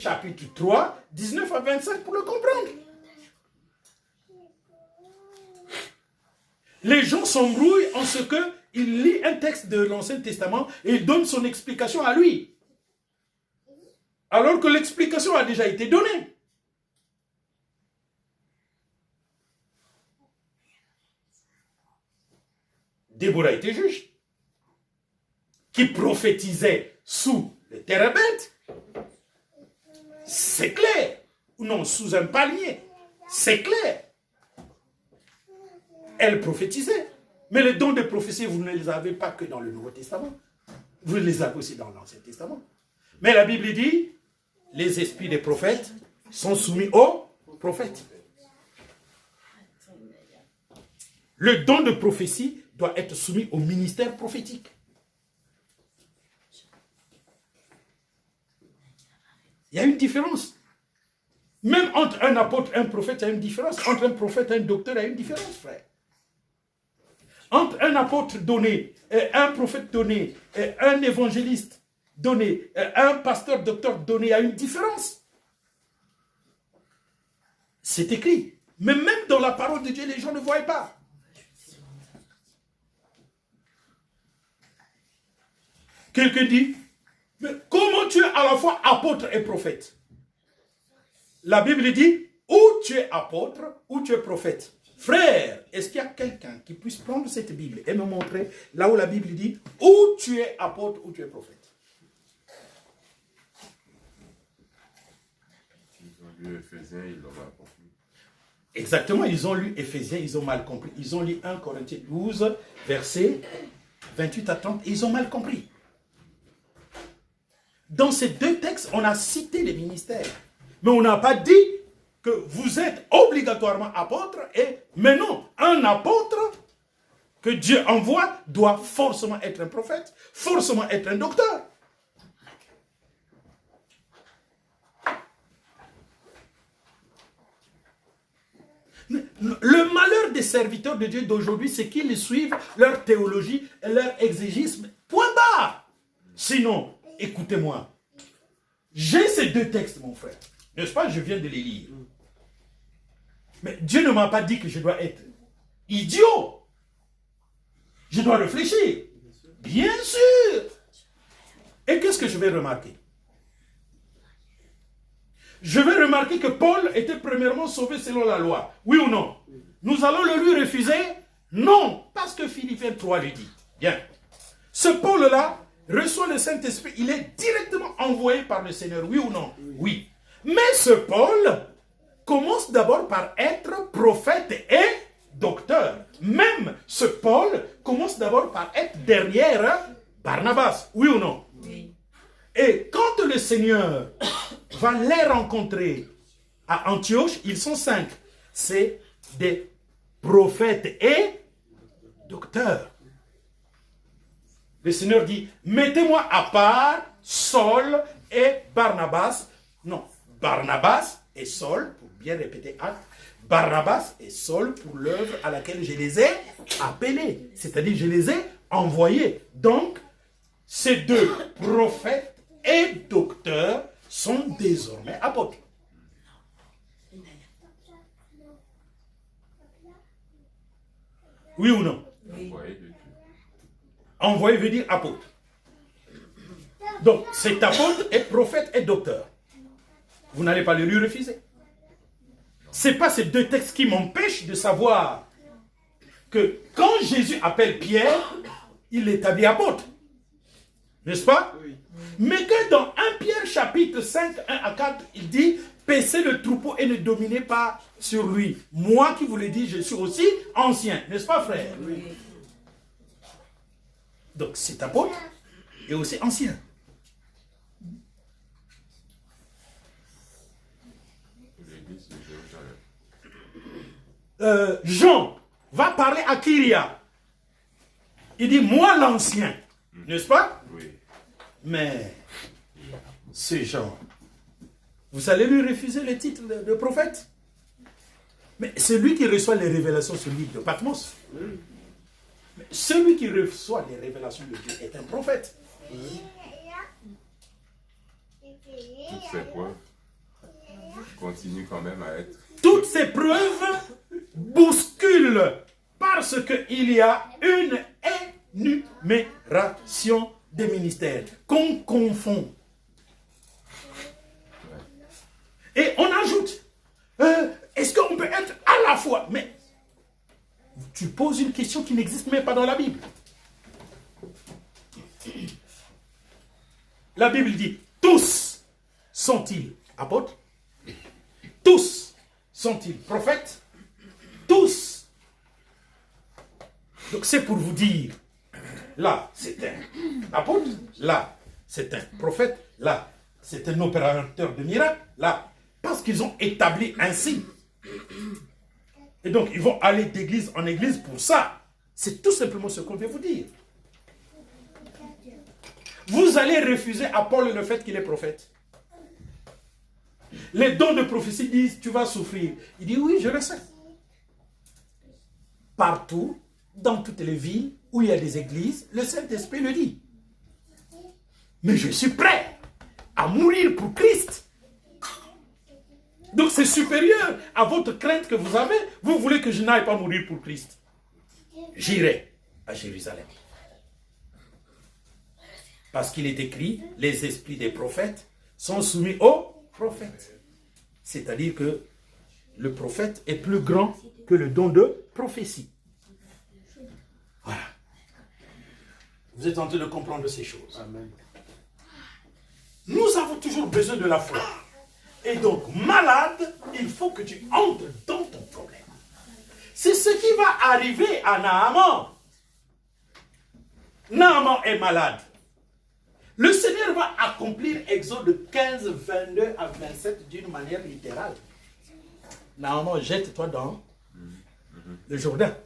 chapitre 3, 19 à 25 pour le comprendre. Les gens s'embrouillent en ce qu'il lit un texte de l'Ancien Testament et il donne son explication à lui. Alors que l'explication a déjà été donnée. Déborah était juge, qui prophétisait sous le térébinthe. C'est clair. Ou non, sous un palmier. C'est clair. Elle prophétisait. Mais les dons de prophétie, vous ne les avez pas que dans le Nouveau Testament. Vous les avez aussi dans l'Ancien Testament. Mais la Bible dit, les esprits des prophètes sont soumis aux prophètes. Le don de prophétie doit être soumis au ministère prophétique. Il y a une différence. Même entre un apôtre et un prophète, il y a une différence. Entre un prophète et un docteur, il y a une différence, frère. Entre un apôtre donné, un prophète donné, un évangéliste donné, un pasteur docteur donné, il y a une différence. C'est écrit. Mais même dans la parole de Dieu, les gens ne voient pas. Quelqu'un dit, mais comment tu es à la fois apôtre et prophète? La Bible dit, ou tu es apôtre, ou tu es prophète. Frère, est-ce qu'il y a quelqu'un qui puisse prendre cette Bible et me montrer là où la Bible dit, ou tu es apôtre, ou tu es prophète? Ils ont lu Éphésiens, ils l'ont mal compris. Exactement, ils ont lu Éphésiens, ils ont mal compris. Ils ont lu 1 Corinthiens 12, versets 28 à 30, et ils ont mal compris. Dans ces deux textes, on a cité les ministères. Mais on n'a pas dit que vous êtes obligatoirement apôtre. Mais non, un apôtre que Dieu envoie doit forcément être un prophète, forcément être un docteur. Le malheur des serviteurs de Dieu d'aujourd'hui, c'est qu'ils suivent leur théologie et leur exégisme. Point barre. Sinon, écoutez-moi. J'ai ces deux textes, mon frère. N'est-ce pas? Je viens de les lire. Mais Dieu ne m'a pas dit que je dois être idiot. Je dois réfléchir. Bien sûr. Et qu'est-ce que je vais remarquer? Je vais remarquer que Paul était premièrement sauvé selon la loi. Oui ou non? Nous allons le lui refuser? Non. Parce que Philippiens 3 lui dit. Bien. Ce Paul-là reçoit le Saint-Esprit. Il est directement envoyé par le Seigneur. Oui ou non? Oui. Mais ce Paul commence d'abord par être prophète et docteur. Même ce Paul commence d'abord par être derrière Barnabas. Oui ou non? Oui. Et quand le Seigneur va les rencontrer à Antioche, ils sont 5. C'est des prophètes et docteurs. Le Seigneur dit, mettez-moi à part Saul et Barnabas. Non, Barnabas et Saul, pour bien répéter acte, Barnabas et Saul pour l'œuvre à laquelle je les ai appelés. C'est-à-dire, je les ai envoyés. Donc, ces deux prophètes et docteurs sont désormais apôtres. Oui ou non? Oui. Envoyé veut dire apôtre. Donc, cet apôtre est prophète et docteur. Vous n'allez pas le lui refuser. Ce n'est pas ces deux textes qui m'empêchent de savoir que quand Jésus appelle Pierre, il l'établit apôtre. N'est-ce pas? Oui. Mais que dans 1 Pierre chapitre 5, 1 à 4, il dit, paissez le troupeau et ne dominez pas sur lui. Moi qui vous le dis, je suis aussi ancien. N'est-ce pas, frère? Oui. Donc cet apôtre est aussi ancien. Jean va parler à Kyria. Il dit, moi l'ancien. N'est-ce pas? Oui. Mais ce Jean, vous allez lui refuser le titre de prophète? Mais c'est lui qui reçoit les révélations sur l'île de Patmos. Oui. Mais celui qui reçoit les révélations de Dieu est un prophète. Oui. Toutes ces preuves continuent quand même à être. Toutes ces preuves bousculent parce qu'il y a une énumération des ministères qu'on confond. Et on ajoute, est-ce qu'on peut être à la fois? Mais tu poses une question qui n'existe même pas dans la Bible. La Bible dit, tous sont-ils apôtres? Tous sont-ils prophètes? Tous. Donc c'est pour vous dire, là c'est un apôtre, là c'est un prophète, là c'est un opérateur de miracles, là, parce qu'ils ont établi ainsi. Et donc ils vont aller d'église en église pour ça. C'est tout simplement ce qu'on veut vous dire. Vous allez refuser à Paul le fait qu'il est prophète. Les dons de prophétie disent, tu vas souffrir. Il dit, oui, je le sais. Partout, dans toutes les villes où il y a des églises, le Saint-Esprit le dit. Mais je suis prêt à mourir pour Christ. Donc c'est supérieur à votre crainte que vous avez. Vous voulez que je n'aille pas mourir pour Christ. J'irai à Jérusalem. Parce qu'il est écrit, les esprits des prophètes sont soumis aux prophètes. C'est-à-dire que le prophète est plus grand que le don de prophétie. Voilà. Vous êtes en train de comprendre ces choses. Amen. Nous avons toujours besoin de la foi. Et donc, malade, il faut que tu entres dans ton problème. C'est ce qui va arriver à Naaman. Naaman est malade. Le Seigneur va accomplir Exode 15, 22 à 27 d'une manière littérale. Naaman, jette-toi dans le Jourdain.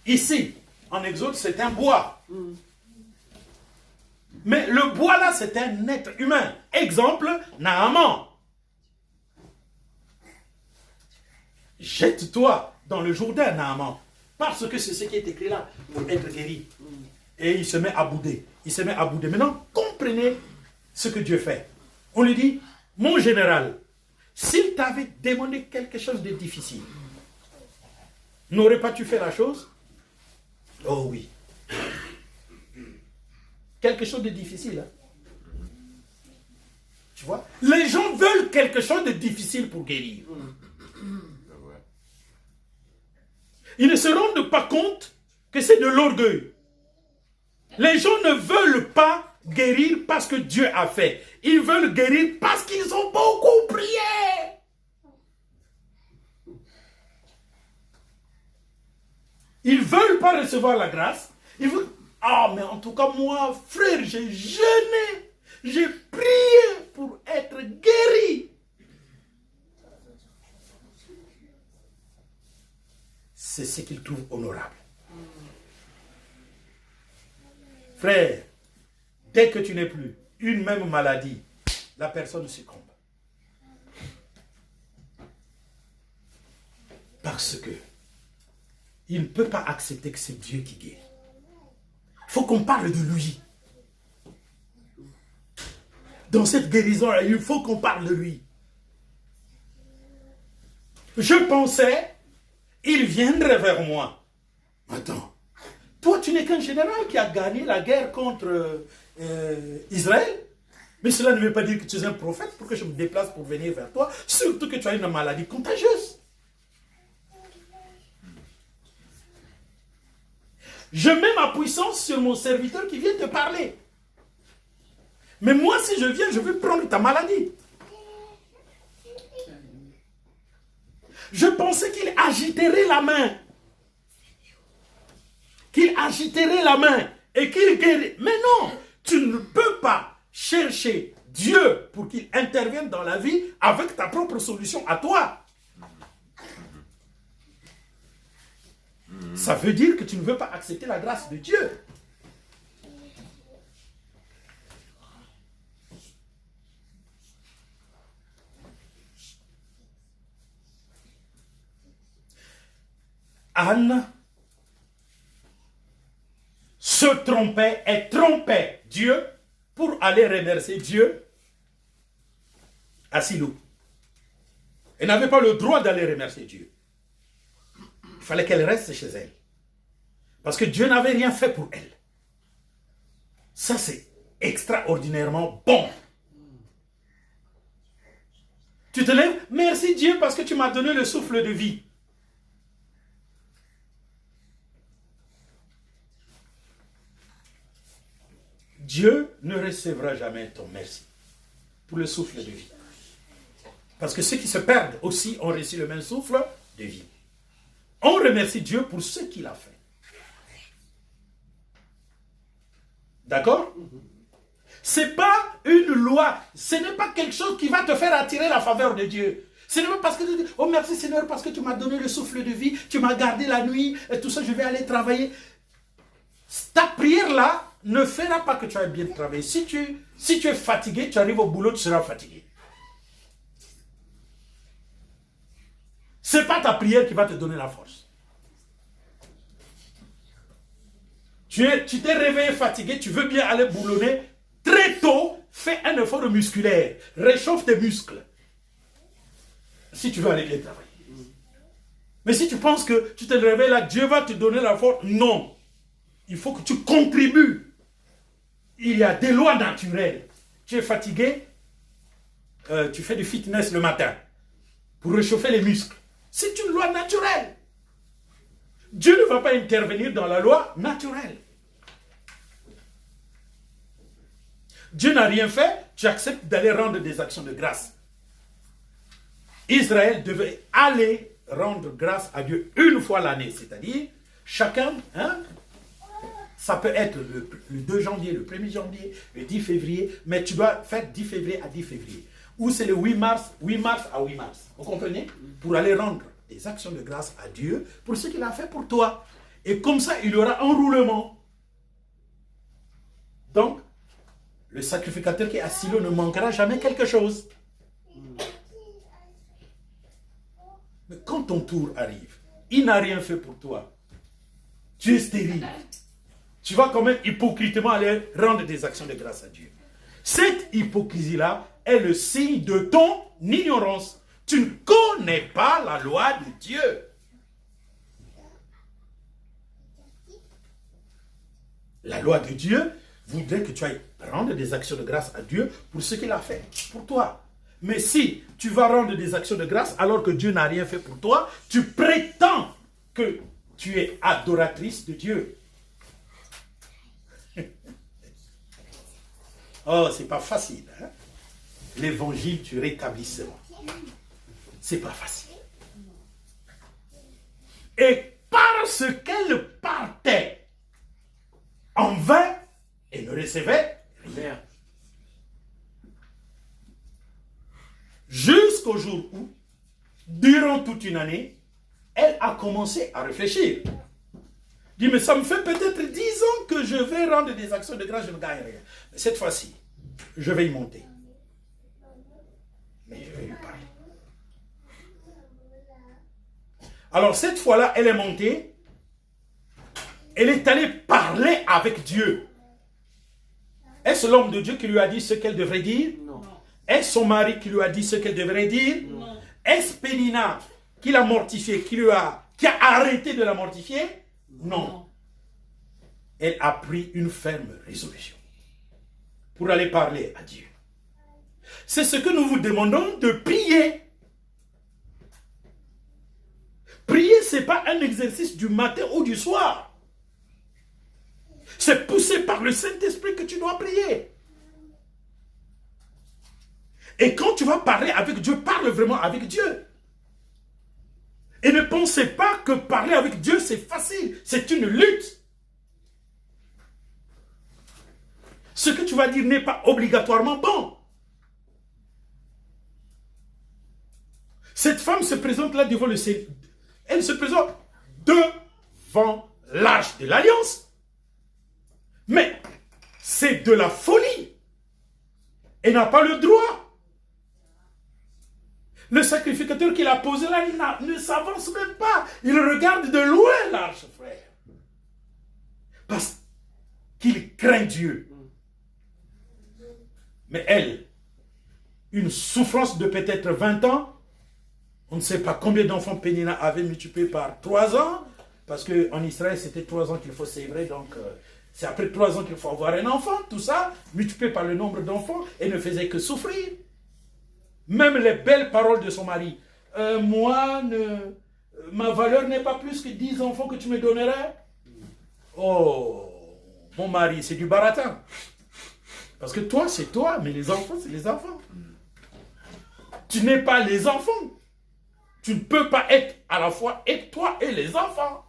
Ici, en Exode, c'est un bois. Mais le bois là, c'est un être humain. Exemple, Naaman. Jette-toi dans le Jourdain, Naaman. Parce que c'est ce qui est écrit là, pour être guéri. Et il se met à bouder. Il se met à bouder. Maintenant, comprenez ce que Dieu fait. On lui dit, mon général, s'il t'avait demandé quelque chose de difficile, n'aurais pas tu fait la chose? Oh oui. Quelque chose de difficile. Hein? Tu vois? Les gens veulent quelque chose de difficile pour guérir. Ils ne se rendent pas compte que c'est de l'orgueil. Les gens ne veulent pas guérir parce que Dieu a fait. Ils veulent guérir parce qu'ils ont beaucoup prié. Ils ne veulent pas recevoir la grâce. Ils veulent... Ah, mais en tout cas, moi, frère, j'ai jeûné. J'ai prié pour être guéri. C'est ce qu'ils trouvent honorable. Frère, dès que tu n'es plus une même maladie, la personne succombe. Parce que il ne peut pas accepter que c'est Dieu qui guérit. Il faut qu'on parle de lui. Dans cette guérison-là, il faut qu'on parle de lui. Je pensais, il viendrait vers moi. Attends. Toi, tu n'es qu'un général qui a gagné la guerre contre Israël. Mais cela ne veut pas dire que tu es un prophète pour que je me déplace pour venir vers toi. Surtout que tu as une maladie contagieuse. Je mets ma puissance sur mon serviteur qui vient te parler. Mais moi, si je viens, je vais prendre ta maladie. Je pensais qu'il agiterait la main. Qu'il agiterait la main et qu'il guérirait. Mais non, tu ne peux pas chercher Dieu pour qu'il intervienne dans la vie avec ta propre solution à toi. Ça veut dire que tu ne veux pas accepter la grâce de Dieu. Anne se trompait et trompait Dieu pour aller remercier Dieu à Silo. Elle n'avait pas le droit d'aller remercier Dieu. Il fallait qu'elle reste chez elle. Parce que Dieu n'avait rien fait pour elle. Ça, c'est extraordinairement bon. Tu te lèves, merci Dieu parce que tu m'as donné le souffle de vie. Dieu ne recevra jamais ton merci pour le souffle de vie. Parce que ceux qui se perdent aussi ont reçu le même souffle de vie. On remercie Dieu pour ce qu'il a fait. D'accord? Ce n'est pas une loi. Ce n'est pas quelque chose qui va te faire attirer la faveur de Dieu. Ce n'est pas parce que tu dis, oh merci Seigneur, parce que tu m'as donné le souffle de vie, tu m'as gardé la nuit, et tout ça, je vais aller travailler. Ta prière-là ne fera pas que tu ailles bien travailler. Si tu es fatigué, tu arrives au boulot, tu seras fatigué. Ce n'est pas ta prière qui va te donner la force. Tu t'es réveillé fatigué, tu veux bien aller boulonner. Très tôt, fais un effort musculaire. Réchauffe tes muscles. Si tu veux aller bien travailler. Mais si tu penses que tu te réveilles là, Dieu va te donner la force, non. Il faut que tu contribues. Il y a des lois naturelles. Tu es fatigué, tu fais du fitness le matin pour réchauffer les muscles. C'est une loi naturelle. Dieu ne va pas intervenir dans la loi naturelle. Dieu n'a rien fait, tu acceptes d'aller rendre des actions de grâce. Israël devait aller rendre grâce à Dieu une fois l'année, c'est-à-dire chacun, ça peut être le 2 janvier, le 1er janvier, le 10 février, mais tu dois faire 10 février à 10 février. Ou c'est le 8 mars à 8 mars. Vous comprenez? Pour aller rendre des actions de grâce à Dieu pour ce qu'il a fait pour toi. Et comme ça, il y aura un roulement. Donc, le sacrificateur qui est à Silo ne manquera jamais quelque chose. Mais quand ton tour arrive, il n'a rien fait pour toi. Tu es stérile. Tu vas quand même hypocritement aller rendre des actions de grâce à Dieu. Cette hypocrisie-là est le signe de ton ignorance. Tu ne connais pas la loi de Dieu. La loi de Dieu voudrait que tu ailles rendre des actions de grâce à Dieu pour ce qu'il a fait pour toi. Mais si tu vas rendre des actions de grâce alors que Dieu n'a rien fait pour toi, tu prétends que tu es adoratrice de Dieu. Oh, c'est pas facile. Hein? L'évangile du rétablissement. C'est pas facile. Et parce qu'elle partait en vain, elle ne recevait rien. Jusqu'au jour où, durant toute une année, elle a commencé à réfléchir. Dit, mais ça me fait peut-être 10 ans que je vais rendre des actions de grâce, je ne gagne rien. Mais cette fois-ci, je vais y monter. Mais je vais lui parler. Alors cette fois-là, elle est montée. Elle est allée parler avec Dieu. Est-ce l'homme de Dieu qui lui a dit ce qu'elle devrait dire? Non. Est-ce son mari qui lui a dit ce qu'elle devrait dire? Non. Est-ce Pénina qui l'a mortifiée, qui a arrêté de la mortifier? Non. Elle a pris une ferme résolution pour aller parler à Dieu. C'est ce que nous vous demandons de prier. Prier, ce n'est pas un exercice du matin ou du soir. C'est poussé par le Saint-Esprit que tu dois prier. Et quand tu vas parler avec Dieu, parle vraiment avec Dieu. Et ne pensez pas que parler avec Dieu, c'est facile. C'est une lutte. Ce que tu vas dire n'est pas obligatoirement bon. Cette femme se présente là devant le Seigneur. Elle se présente devant l'arche de l'Alliance. Mais c'est de la folie. Elle n'a pas le droit. Le sacrificateur qui l'a posé là ne s'avance même pas. Il regarde de loin l'arche, frère. Parce qu'il craint Dieu. Mais elle, une souffrance de peut-être 20 ans. On ne sait pas combien d'enfants Pénina avait multiplié par 3 ans. Parce qu'en Israël, c'était 3 ans qu'il faut célébrer. Donc, c'est après 3 ans qu'il faut avoir un enfant. Tout ça, multiplié par le nombre d'enfants, et ne faisait que souffrir. Même les belles paroles de son mari. Ma valeur n'est pas plus que 10 enfants que tu me donnerais. Oh, mon mari, c'est du baratin. Parce que toi, c'est toi, mais les enfants, c'est les enfants. Tu n'es pas les enfants. Tu ne peux pas être à la fois et toi et les enfants.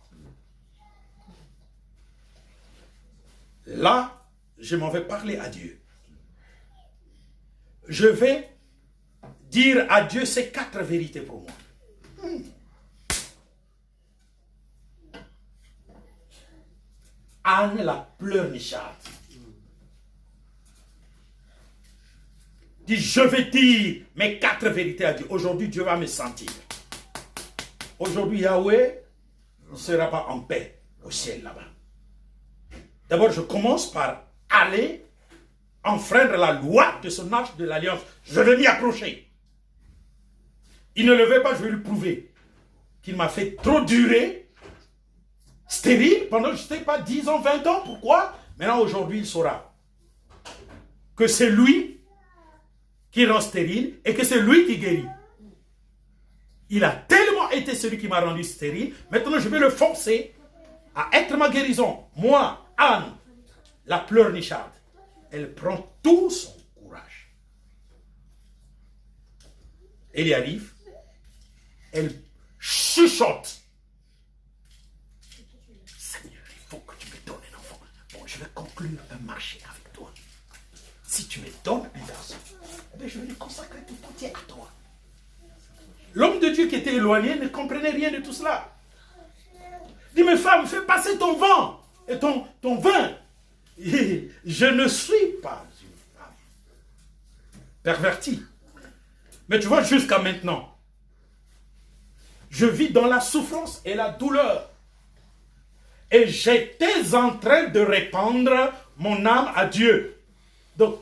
Là, je m'en vais parler à Dieu. Je vais dire à Dieu ces 4 vérités pour moi. Anne la pleurnicharde dit, je vais dire mes 4 vérités à Dieu. Aujourd'hui, Dieu va me sentir. Aujourd'hui, Yahweh ne sera pas en paix au ciel là-bas. D'abord, je commence par aller enfreindre la loi de son arche de l'alliance. Je vais m'y approcher. Il ne le veut pas, je vais lui prouver qu'il m'a fait trop durer, stérile, pendant, je ne sais pas, 10 ans, 20 ans. Pourquoi? Maintenant, aujourd'hui, il saura que c'est lui qui rend stérile et que c'est lui qui guérit. Il a tellement été celui qui m'a rendu stérile. Maintenant, je vais le forcer à être ma guérison. Moi, Anne, la pleurnicharde, elle prend tout son courage. Elle y arrive. Elle chuchote. Seigneur, il faut que tu me donnes un enfant. Bon, je vais conclure un marché avec toi. Si tu me donnes un garçon, eh je vais le consacrer tout entier à toi. L'homme de Dieu qui était éloigné ne comprenait rien de tout cela. Il dit, mais femme, fais passer ton vin et ton vin. Et je ne suis pas une femme pervertie. Mais tu vois, jusqu'à maintenant, je vis dans la souffrance et la douleur. Et j'étais en train de répandre mon âme à Dieu. Donc,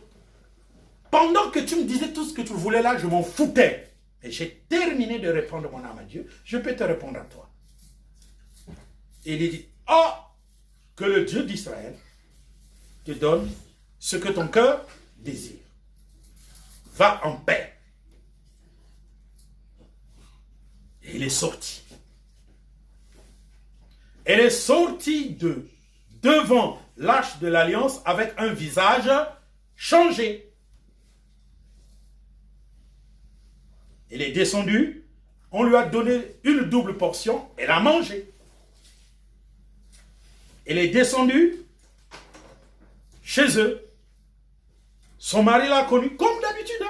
pendant que tu me disais tout ce que tu voulais là, je m'en foutais. Et j'ai terminé de répondre mon âme à Dieu. Je peux te répondre à toi. Et il dit, oh, que le Dieu d'Israël te donne ce que ton cœur désire. Va en paix. Et il est sorti. Elle est sortie devant l'arche de l'alliance avec un visage changé. Elle est descendue, on lui a donné une double portion, elle a mangé. Elle est descendue chez eux. Son mari l'a connue comme d'habitude.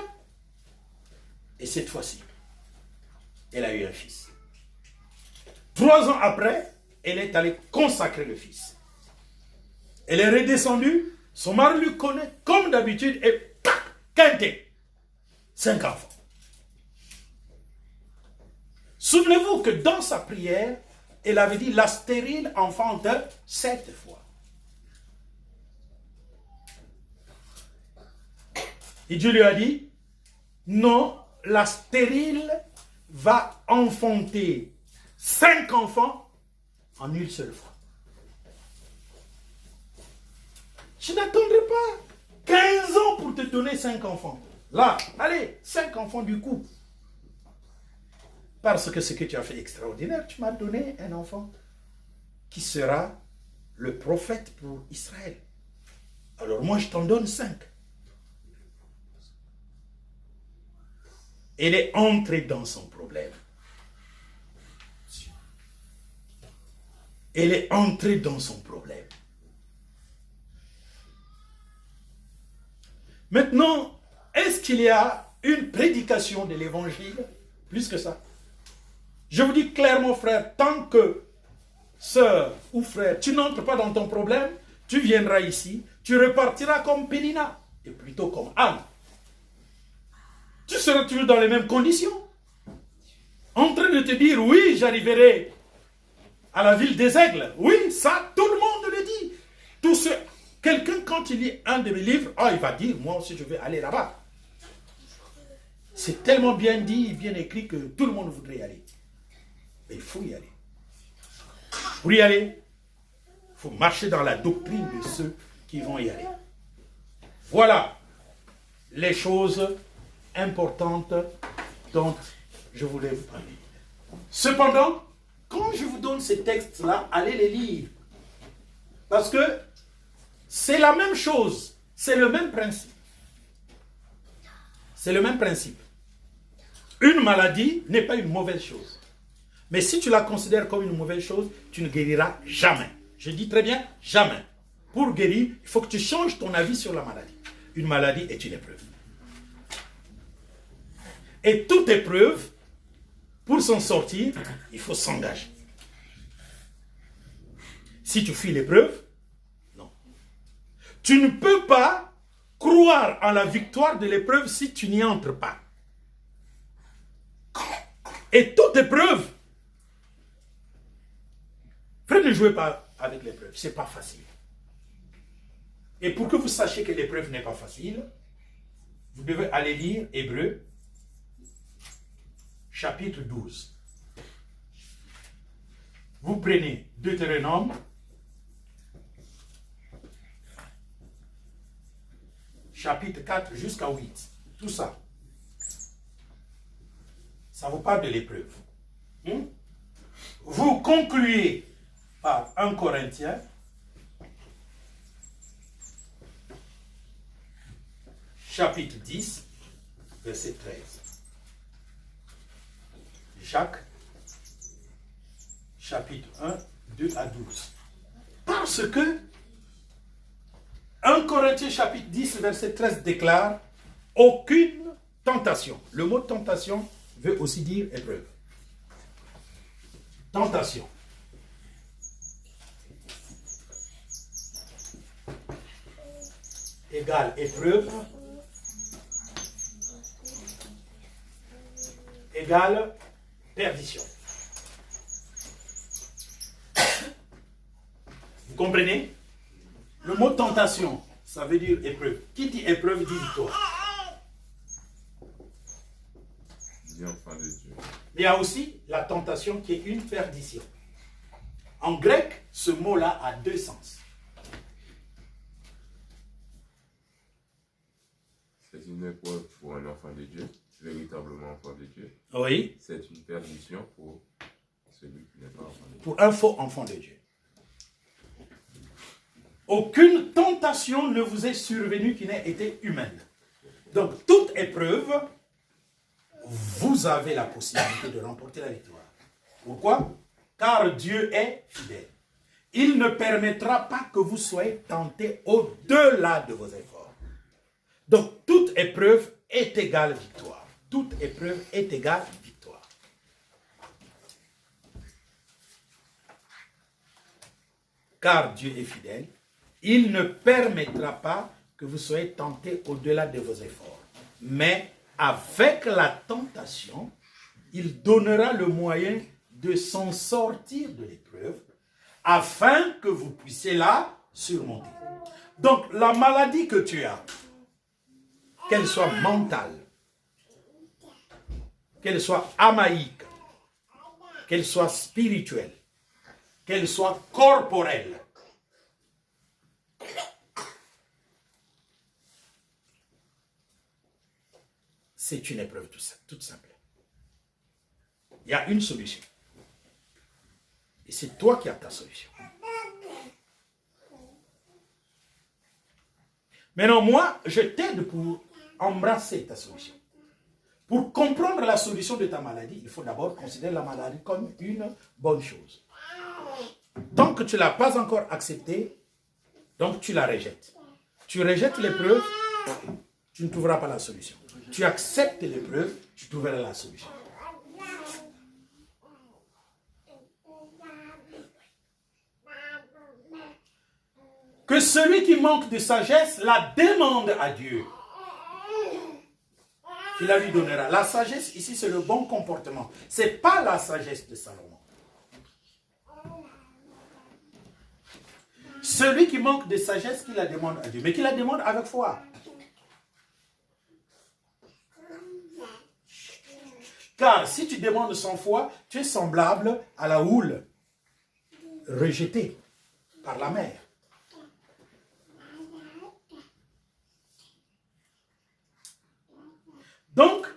Et cette fois-ci, elle a eu un fils. 3 ans après, elle est allée consacrer le fils. Elle est redescendue, son mari lui connaît comme d'habitude et tac, quinté. 5 enfants. Souvenez-vous que dans sa prière, elle avait dit la stérile enfante 7 fois. Et Dieu lui a dit, non, la stérile va enfanter 5 enfants en une seule fois. Je n'attendrai pas 15 ans pour te donner 5 enfants. Là, allez, 5 enfants du coup. Parce que ce que tu as fait extraordinaire, tu m'as donné un enfant qui sera le prophète pour Israël. Alors moi, je t'en donne 5. Elle est entrée dans son problème. Elle est entrée dans son problème. Maintenant, est-ce qu'il y a une prédication de l'évangile plus que ça? Je vous dis clairement, frère, tant que sœur ou frère, tu n'entres pas dans ton problème, tu viendras ici, tu repartiras comme Pénina, et plutôt comme Anne. Tu seras toujours dans les mêmes conditions. En train de te dire, oui, j'arriverai à la ville des aigles. Oui, ça, tout le monde le dit. Quelqu'un, quand il lit un de mes livres, il va dire, moi aussi, je vais aller là-bas. C'est tellement bien dit et bien écrit que tout le monde voudrait y aller. Mais il faut y aller. Pour y aller, il faut marcher dans la doctrine de ceux qui vont y aller. Voilà les choses importantes dont je voulais vous parler. Cependant, quand je vous donne ces textes-là, allez les lire. Parce que c'est la même chose, c'est le même principe. C'est le même principe. Une maladie n'est pas une mauvaise chose. Mais si tu la considères comme une mauvaise chose, tu ne guériras jamais. Je dis très bien, jamais. Pour guérir, il faut que tu changes ton avis sur la maladie. Une maladie est une épreuve. Et toute épreuve, pour s'en sortir, il faut s'engager. Si tu fuis l'épreuve, non. Tu ne peux pas croire en la victoire de l'épreuve si tu n'y entres pas. Et toute épreuve, frère, ne jouez pas avec l'épreuve, ce n'est pas facile. Et pour que vous sachiez que l'épreuve n'est pas facile, vous devez aller lire Hébreux, chapitre 12. Vous prenez Deutéronome, chapitre 4 jusqu'à 8. Tout ça. Ça vous parle de l'épreuve. Vous concluez par 1 Corinthiens, chapitre 10, verset 13. Jacques, chapitre 1, 2 à 12. Parce que 1 Corinthiens, chapitre 10, verset 13 déclare aucune tentation. Le mot tentation veut aussi dire épreuve. Tentation. Égale épreuve. Égale perdition. Vous comprenez? Le mot tentation, ça veut dire épreuve. Qui dit épreuve dit victoire. Enfant de Dieu. Mais il y a aussi la tentation qui est une perdition. En grec, ce mot-là a deux sens. C'est une épreuve pour un enfant de Dieu, véritablement enfant de Dieu. Oui. C'est une perdition pour celui qui n'est pas enfant de Dieu. Pour un faux enfant de Dieu. Aucune tentation ne vous est survenue qui n'ait été humaine. Donc, toute épreuve, vous avez la possibilité de remporter la victoire. Pourquoi? Car Dieu est fidèle. Il ne permettra pas que vous soyez tentés au-delà de vos efforts. Donc, toute épreuve est égale victoire. Toute épreuve est égale victoire. Car Dieu est fidèle, il ne permettra pas que vous soyez tentés au-delà de vos efforts. Mais avec la tentation, il donnera le moyen de s'en sortir de l'épreuve afin que vous puissiez la surmonter. Donc, la maladie que tu as, qu'elle soit mentale, qu'elle soit amaïque, qu'elle soit spirituelle, qu'elle soit corporelle, c'est une épreuve toute simple. Il y a une solution. Et c'est toi qui as ta solution. Maintenant, moi, je t'aide pour embrasser ta solution. Pour comprendre la solution de ta maladie, il faut d'abord considérer la maladie comme une bonne chose. Tant que tu ne l'as pas encore acceptée, donc tu la rejettes. Tu rejettes l'épreuve, tu ne trouveras pas la solution. Tu acceptes l'épreuve, tu trouveras la solution. Que celui qui manque de sagesse la demande à Dieu. Il la lui donnera. La sagesse, ici, c'est le bon comportement. Ce n'est pas la sagesse de Salomon. Celui qui manque de sagesse, qui la demande à Dieu. Mais qui la demande avec foi. Car si tu demandes sans foi, tu es semblable à la houle rejetée par la mer. Donc,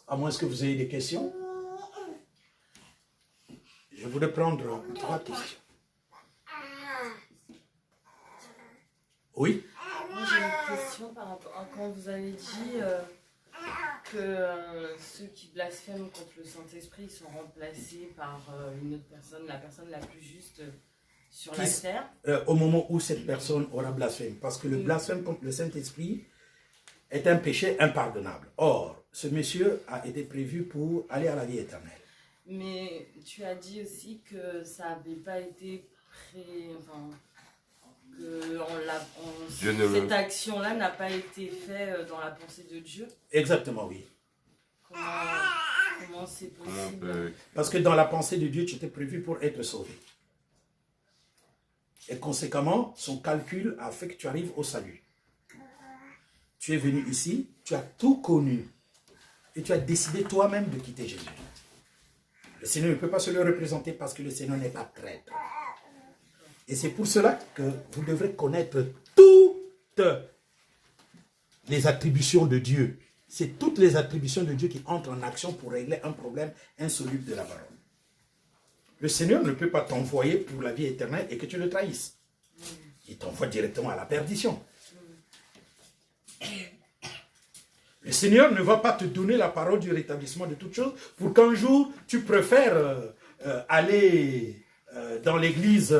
à moins que vous ayez des questions, je voudrais prendre 3 questions. Oui? Moi, j'ai une question par rapport à quand vous avez dit que ceux qui blasphèment contre le Saint-Esprit sont remplacés par une autre personne, la personne la plus juste sur la terre. Au moment où cette personne aura blasphème. Parce que le blasphème contre le Saint-Esprit est un péché impardonnable. Or, ce monsieur a été prévu pour aller à la vie éternelle. Mais tu as dit aussi que ça n'avait pas été cette action-là n'a pas été faite dans la pensée de Dieu. Exactement, oui. Comment c'est possible? Parce que dans la pensée de Dieu, tu étais prévu pour être sauvé. Et conséquemment, son calcul a fait que tu arrives au salut. Tu es venu ici, tu as tout connu. Et tu as décidé toi-même de quitter Jésus. Le Seigneur ne peut pas se le représenter parce que le Seigneur n'est pas traître. Et c'est pour cela que vous devrez connaître toutes les attributions de Dieu. C'est toutes les attributions de Dieu qui entrent en action pour régler un problème insoluble de la parole. Le Seigneur ne peut pas t'envoyer pour la vie éternelle et que tu le trahisses. Il t'envoie directement à la perdition. Le Seigneur ne va pas te donner la parole du rétablissement de toutes choses pour qu'un jour tu préfères aller dans l'église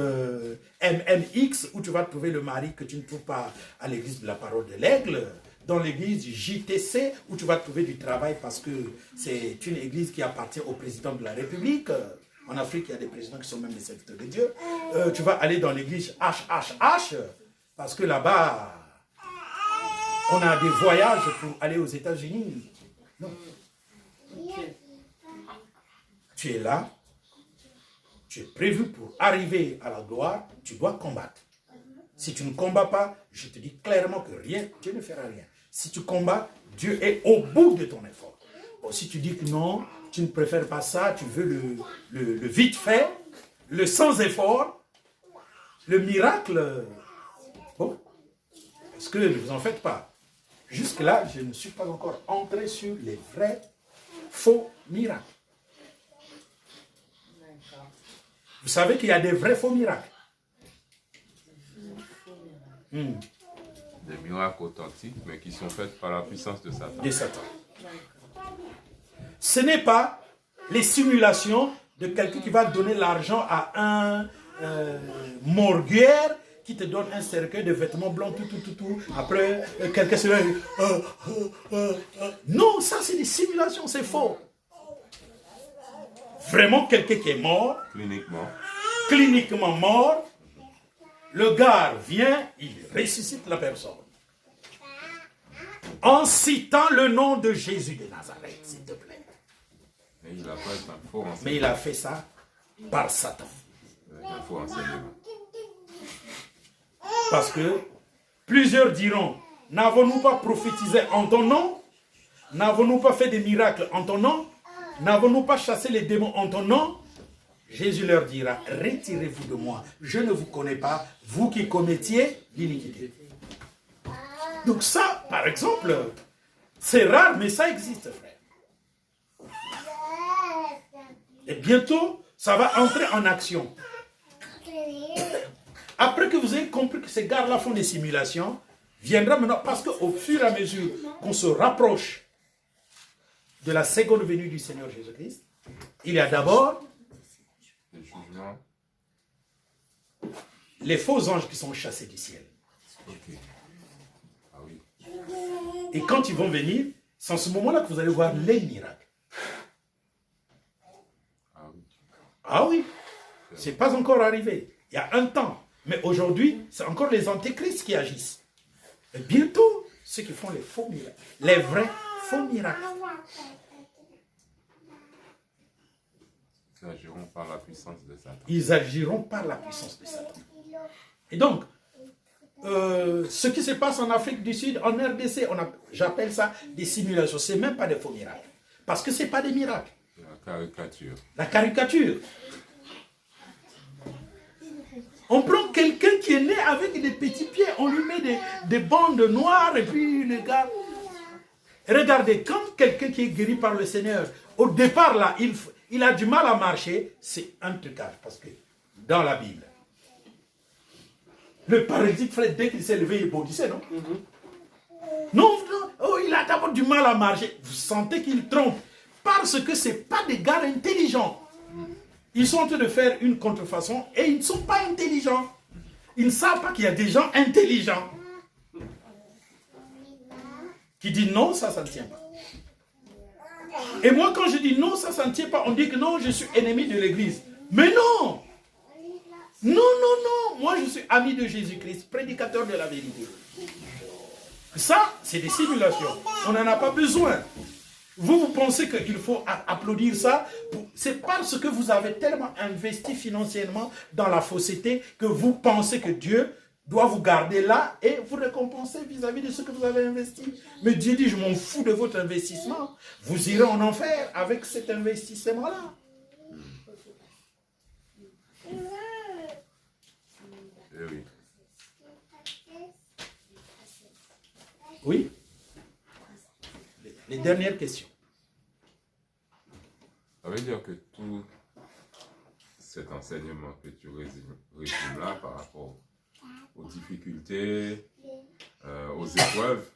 MMX où tu vas trouver le mari que tu ne trouves pas à l'église de la parole de l'aigle, dans l'église JTC où tu vas trouver du travail parce que c'est une église qui appartient au président de la République. En Afrique, il y a des présidents qui sont même des serviteurs de Dieu. Tu vas aller dans l'église HHH parce que là-bas, on a des voyages pour aller aux États-Unis. Non. Okay. Tu es là. Tu es prévu pour arriver à la gloire. Tu dois combattre. Si tu ne combats pas, je te dis clairement que rien, Dieu ne fera rien. Si tu combats, Dieu est au bout de ton effort. Bon, si tu dis que non, tu ne préfères pas ça, tu veux le vite fait, le sans effort, le miracle. Bon, parce que ne vous en faites pas. Jusque-là, je ne suis pas encore entré sur les vrais, faux miracles. Vous savez qu'il y a des vrais faux miracles. Des miracles authentiques, mais qui sont faits par la puissance de Satan. De Satan. Ce n'est pas les simulations de quelqu'un qui va donner l'argent à un morgueur qui te donne un cercueil de vêtements blancs, tout. Après, quelqu'un se lève. Non, ça c'est des simulations, c'est faux. Vraiment, quelqu'un qui est mort, cliniquement mort, le gars vient, il ressuscite la personne. En citant le nom de Jésus de Nazareth, s'il te plaît. Mais il a fait ça par Satan. Un faux enseignement. Parce que plusieurs diront, n'avons-nous pas prophétisé en ton nom? N'avons-nous pas fait des miracles en ton nom? N'avons-nous pas chassé les démons en ton nom? Jésus leur dira, retirez-vous de moi, je ne vous connais pas, vous qui commettiez l'iniquité. Donc ça, par exemple, c'est rare, mais ça existe, frère. Et bientôt, ça va entrer en action. Après que vous ayez compris que ces gars-là font des simulations, viendra maintenant, parce qu'au fur et à mesure qu'on se rapproche de la seconde venue du Seigneur Jésus-Christ, il y a d'abord les faux anges qui sont chassés du ciel. Okay. Ah oui. Et quand ils vont venir, c'est en ce moment-là que vous allez voir les miracles. Ah oui. Ah oui, c'est pas encore arrivé. Il y a un temps. Mais aujourd'hui, c'est encore les antéchrists qui agissent. Et bientôt, ceux qui font les faux miracles, les vrais faux miracles. Ils agiront par la puissance de Satan. Ils agiront par la puissance de Satan. Et donc, ce qui se passe en Afrique du Sud, en RDC, j'appelle ça des simulations. Ce n'est même pas des faux miracles. Parce que ce n'est pas des miracles. La caricature. La caricature. On prend quelqu'un qui est né avec des petits pieds, on lui met des bandes noires et puis le gars... Regardez, quand quelqu'un qui est guéri par le Seigneur, au départ là, il a du mal à marcher, c'est un trucage. Parce que dans la Bible, le paralytique, frère, dès qu'il s'est levé, il bondissait, non? Non, oh, il a d'abord du mal à marcher. Vous sentez qu'il trompe. Parce que ce n'est pas des gars intelligents. Ils sont en train de faire une contrefaçon et ils ne sont pas intelligents. Ils ne savent pas qu'il y a des gens intelligents qui disent non, ça ne tient pas. Et moi, quand je dis non, ça ne tient pas, on dit que non, je suis ennemi de l'Église. Mais non! Non, non, non! Moi, je suis ami de Jésus-Christ, prédicateur de la vérité. Ça, c'est des simulations. On n'en a pas besoin. Vous pensez qu'il faut applaudir ça? C'est parce que vous avez tellement investi financièrement dans la fausseté que vous pensez que Dieu doit vous garder là et vous récompenser vis-à-vis de ce que vous avez investi. Mais Dieu dit, je m'en fous de votre investissement. Vous irez en enfer avec cet investissement-là. Oui. Oui. Les dernières questions. Ça veut dire que tout cet enseignement que tu résumes là par rapport aux difficultés, aux épreuves,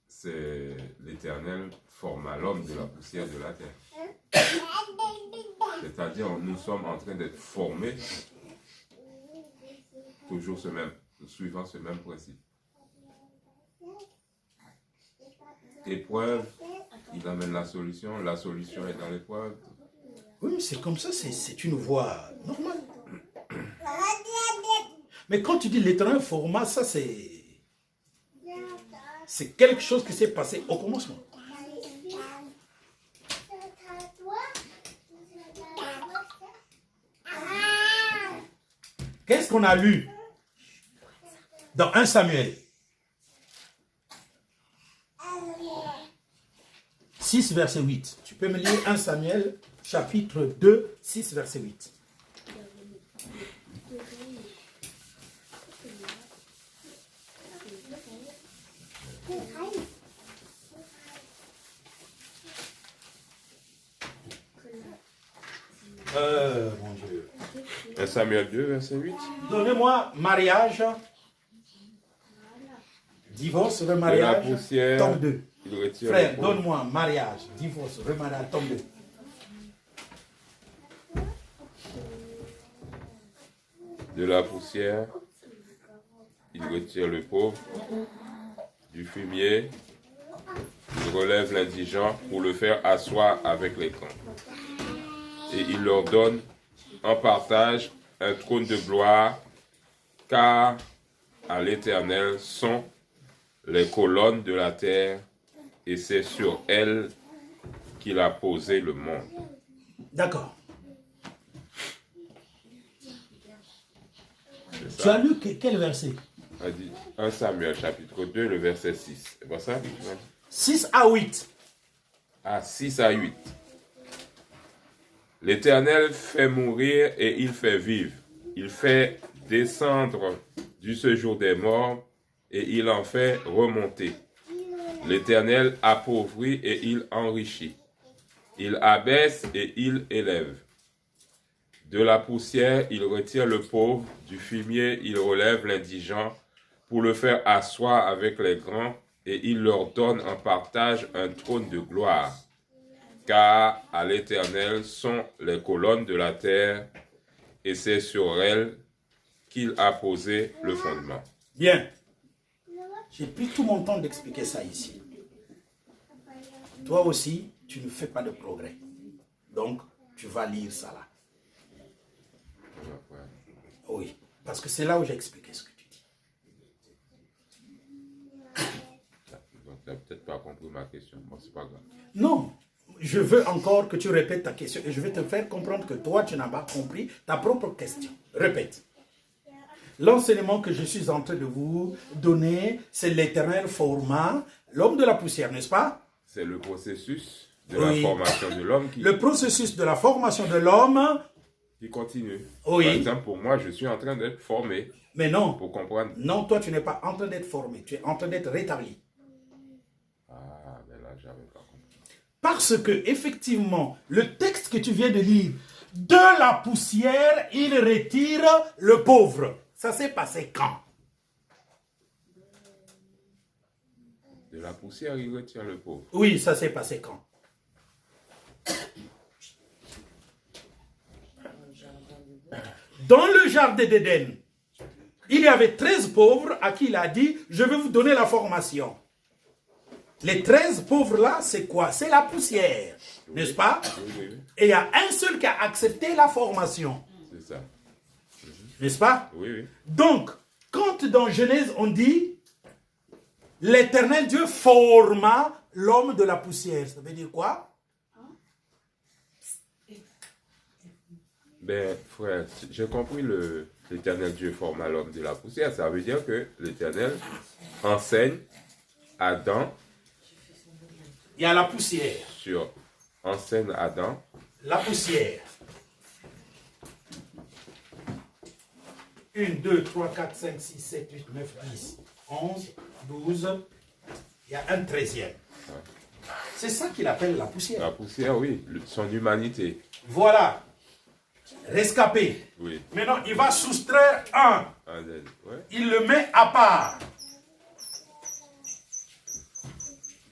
c'est l'Éternel forma l'homme de la poussière de la terre. C'est-à-dire, nous sommes en train d'être formés toujours suivant ce même principe. Épreuve, il amène la solution est dans l'épreuve. Oui, c'est comme ça, c'est une voie normale. Mais quand tu dis l'éternel format, ça c'est quelque chose qui s'est passé au commencement. Qu'est-ce qu'on a lu dans 1 Samuel 6, verset 8. Tu peux me lire 1 Samuel, chapitre 2, 6, verset 8. Mon Dieu. 1 Samuel 2, verset 8. Donnez-moi mariage, divorce, remariage, De la poussière, tome 2. il retire Frère, le pauvre. donne-moi mariage, divorce, remariage, tome 2. De la poussière, il retire le pauvre. Du fumier, il relève l'indigent pour le faire asseoir avec les grands. Et il leur donne en partage un trône de gloire, car à l'Éternel sont les colonnes de la terre, et c'est sur elles qu'il a posé le monde. D'accord. Tu as lu quel verset? 1 Samuel chapitre 2, le verset 6. C'est pas ça? 6 à 8. Ah, 6 à 8. L'Éternel fait mourir et il fait vivre. Il fait descendre du séjour des morts et il en fait remonter. L'Éternel appauvrit et il enrichit. Il abaisse et il élève. De la poussière, il retire le pauvre. Du fumier, il relève l'indigent pour le faire asseoir avec les grands et il leur donne en partage un trône de gloire. Car à l'Éternel sont les colonnes de la terre, et c'est sur elles qu'il a posé le fondement. Bien. J'ai pris tout mon temps d'expliquer ça ici. Toi aussi, tu ne fais pas de progrès. Donc, tu vas lire ça là. Oui, parce que c'est là où j'ai expliqué ce que tu dis. Donc, tu n'as peut-être pas compris ma question. Bon, c'est pas grave. Non. Je veux encore que tu répètes ta question et je vais te faire comprendre que toi, tu n'as pas compris ta propre question. Répète. l'enseignement que je suis en train de vous donner, c'est l'Éternel format l'homme de la poussière, n'est-ce pas? C'est le processus de la formation de l'homme qui... Le processus de la formation de l'homme... qui continue. Oui. Par exemple, pour moi, je suis en train d'être formé. Mais non. Pour comprendre. Non, toi, tu n'es pas en train d'être formé. Tu es en train d'être rétabli. Ah, mais là, j'avais pas compris. Parce que, effectivement, le texte que tu viens de lire, de la poussière, il retire le pauvre. Ça s'est passé quand? De la poussière, il retire le pauvre. Oui, ça s'est passé quand? Dans le jardin d'Éden, il y avait 13 pauvres à qui il a dit, je vais vous donner la formation. Les 13 pauvres là, c'est quoi? C'est la poussière, n'est-ce pas? Oui. Et il y a un seul qui a accepté la formation. C'est ça. N'est-ce pas? Oui. Donc, quand dans Genèse on dit, l'Éternel Dieu forma l'homme de la poussière, ça veut dire quoi? Ben, frère, j'ai compris l'Éternel Dieu forma l'homme de la poussière. Ça veut dire que l'Éternel enseigne Adam. Il y a la poussière. Enseigne Adam. La poussière. 1, 2, 3, 4, 5, 6, 7, 8, 9, 10, 11, 12. Il y a un 13e. C'est ça qu'il appelle la poussière. La poussière, oui. Son humanité. Voilà. Rescapé. Oui. Maintenant, il va soustraire un. Ouais. Il le met à part.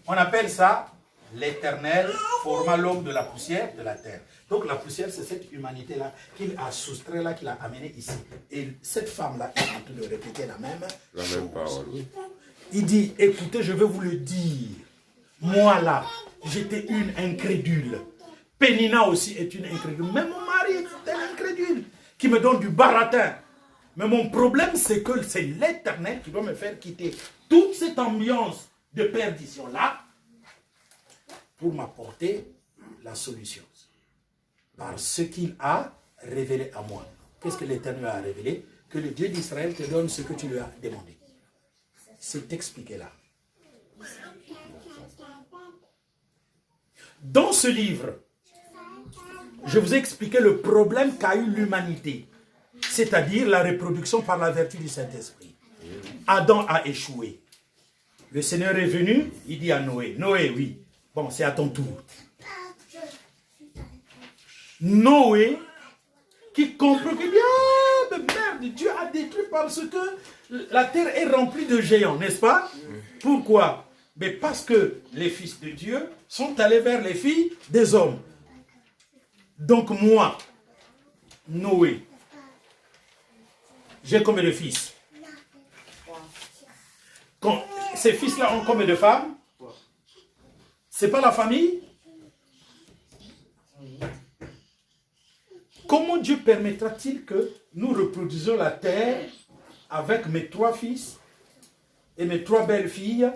On appelle ça l'Éternel forma l'homme de la poussière de la terre. Donc la poussière, c'est cette humanité-là qu'il a soustrait là, qu'il a amené ici. Et cette femme-là est en train de répéter la même parole. Il dit, écoutez, je vais vous le dire. Moi là, j'étais une incrédule. Pénina aussi est une incrédule. Même mon mari est un incrédule qui me donne du baratin. Mais mon problème, c'est que c'est l'Éternel qui doit me faire quitter toute cette ambiance de perdition-là pour m'apporter la solution. Par ce qu'il a révélé à moi. Qu'est-ce que l'Éternel a révélé? Que le Dieu d'Israël te donne ce que tu lui as demandé. C'est expliqué là. Dans ce livre, je vous ai expliqué le problème qu'a eu l'humanité, c'est-à-dire la reproduction par la vertu du Saint-Esprit. Adam a échoué. Le Seigneur est venu, il dit à Noé, Noé, oui, bon, c'est à ton tour. Noé, qui comprend qu'il dit, ah, mais merde, Dieu a détruit parce que la terre est remplie de géants, n'est-ce pas? Pourquoi? Mais parce que les fils de Dieu sont allés vers les filles des hommes. Donc moi, Noé, j'ai combien de fils? Quand ces fils-là ont combien de femmes? C'est pas la famille? Comment Dieu permettra-t-il que nous reproduisions la terre avec mes 3 fils et mes 3 belles-filles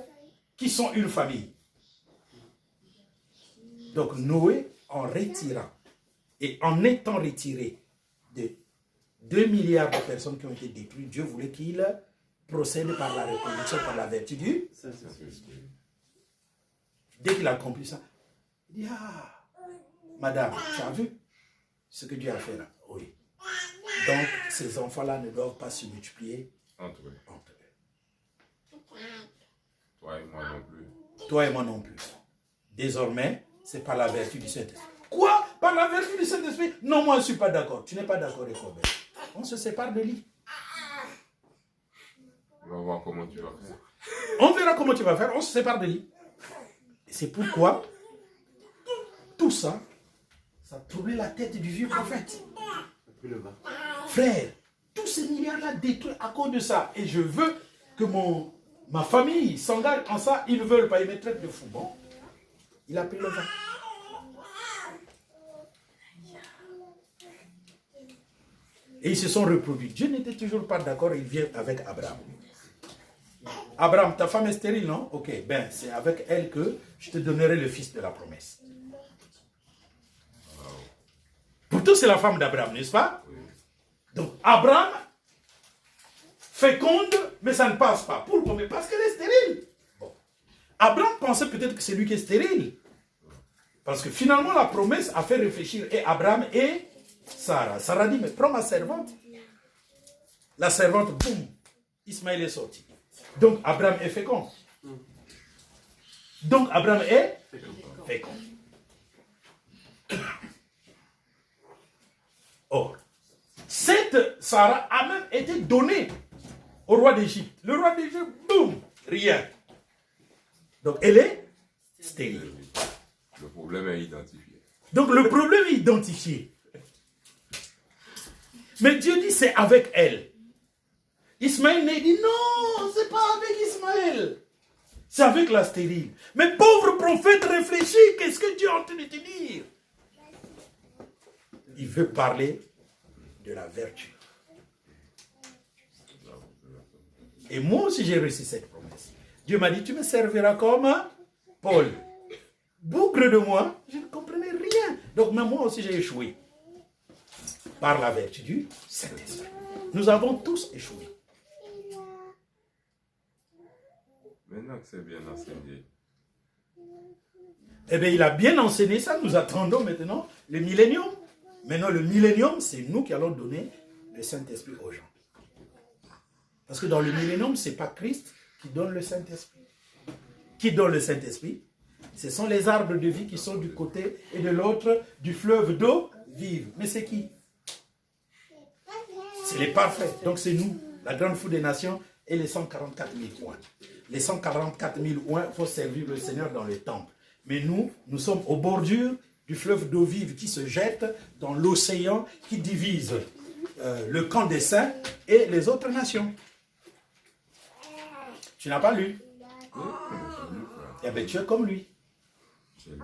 qui sont une famille? Donc Noé, en retirant et en étant retiré de 2 milliards de personnes qui ont été détruites, Dieu voulait qu'il procède par la reproduction, par la vertu du Saint-Esprit. Dès qu'il a compris ça, il dit, ah, madame, tu as vu ce que Dieu a fait là? Oui. Donc, ces enfants-là ne doivent pas se multiplier entre eux. Toi et moi non plus. Toi et moi non plus. Désormais, c'est par la vertu du Saint-Esprit. Quoi? Par la vertu du Saint-Esprit? Non, moi je ne suis pas d'accord. Tu n'es pas d'accord avec Robert. On se sépare de lui. On va voir comment tu vas faire. On verra comment tu vas faire. On se sépare de lui. Et c'est pourquoi tout ça, ça a troublé la tête du vieux prophète. Frère, tous ces milliards-là détruits à cause de ça. Et je veux que ma famille s'engage en ça. Ils ne veulent pas. Ils me traitent de fou. Bon, il a pris le vent. Et ils se sont reproduits. Dieu n'était toujours pas d'accord. Il vient avec Abraham. Abraham, ta femme est stérile, non? Ok, ben c'est avec elle que je te donnerai le fils de la promesse. Pourtant, c'est la femme d'Abraham, n'est-ce pas? Donc, Abraham féconde, mais ça ne passe pas. Pourquoi? Mais parce qu'elle est stérile. Bon. Abraham pensait peut-être que c'est lui qui est stérile. Parce que finalement, la promesse a fait réfléchir et Abraham et Sarah. Sarah dit, mais prends ma servante. La servante, boum, Ismaël est sorti. Donc, Abraham est fécond. Donc, Abraham est fécond. Or, cette Sarah a même été donnée au roi d'Égypte. Le roi d'Égypte, boum, rien. Donc, elle est stérile. Le problème est identifié. Donc, le problème est identifié. Mais Dieu dit, c'est avec elle. Ismaël n'a dit, non, c'est pas avec Ismaël. C'est avec la stérile. Mais pauvre prophète, réfléchis, qu'est-ce que Dieu est en train de te dire? Il veut parler de la vertu. Et moi aussi, j'ai reçu cette promesse. Dieu m'a dit, tu me serviras comme Paul. Bougre de moi, je ne comprenais rien. Donc, même moi aussi, j'ai échoué. Par la vertu du Saint-Esprit. Nous avons tous échoué. Maintenant que c'est bien enseigné. Eh bien, il a bien enseigné ça. Nous attendons maintenant le millénium. Maintenant, le millénium, c'est nous qui allons donner le Saint-Esprit aux gens. Parce que dans le millénium, ce n'est pas Christ qui donne le Saint-Esprit. Qui donne le Saint-Esprit? Ce sont les arbres de vie qui sont du côté et de l'autre du fleuve d'eau vive. Mais c'est qui? C'est les parfaits. Donc c'est nous, la grande foule des nations et les 144 000 oins. Les 144 000 oins, il faut servir le Seigneur dans le temple. Mais nous sommes aux bordures du fleuve d'eau vive qui se jette dans l'océan qui divise le camp des saints et les autres nations. Tu n'as pas lu? Eh bien, tu es comme lui. J'ai lu